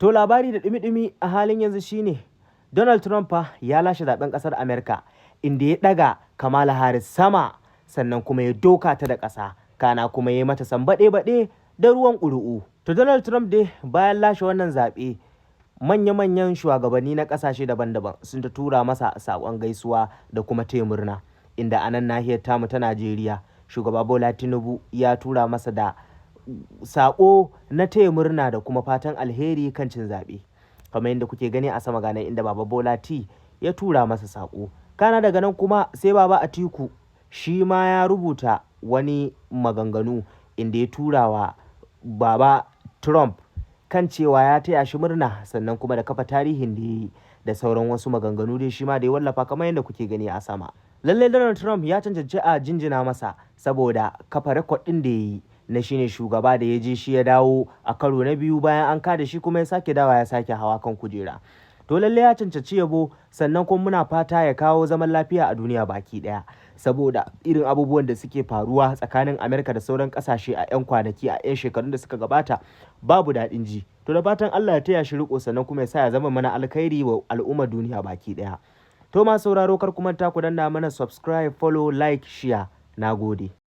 To labari da ɗumi-ɗumi a halin yanzu shine Donald Trump fa ya lashe zaben ƙasar Amerika inda ya ɗaga Kamala Harris sama sannan kuma ya doka ta da ƙasa kana kuma ya mata sambaɗe-baɗe da ruwan ƙuri'u. To Donald Trump dai bayan lashe wannan zaɓe manya-manyan shugabanni na ƙasashe daban-daban sun ta tura masa saƙon gaisuwa da kuma taya murna, inda a nan nahiyar tamu ta Najeriya shugaba Bola Tinubu ya tura masa da saƙo na taya murna da kuma fatan alheri kan cin zaɓe. Kamar yadda kuke gani a sama ganan inda Baba Bola ya tura masa saƙo. Kana daga nan kuma sai Baba Atiku shi ma ya rubuta wani maganganu inda ya tura wa Baba Trump kan cewa ya taya shi murna sannan kuma da kafa tarihin da ya yi da sauran wasu maganganu dai shi ma da ya wallafa kamar yadda kuke gani a sama. Lallai Donald Trump ya cancanci a jinjina masa saboda kafa rekod ɗin da ya yi na shine shugaba da ya je shi ya dawo a karo na biyu bayan an kada shi kuma ya sake dawa ya sake hawa kan kujera. To lallai ya cancanci yabo sannan kuma muna fata ya kawo zaman lafiya a duniya baki ɗaya saboda irin abubuwan da suke faruwa tsakanin Amerika da sauran ƙasashe a 'yan kwanaki a 'yan shekarun da suka gabata babu daɗin ji. To da fatan Allah ya taya shi riko sannan kuma ya sa ya zama mana alkhairi wa al'ummar duniya baki ɗaya. To ma sauraro kar ku manta ku danna mana subscribe, follow, like, share. Nagode.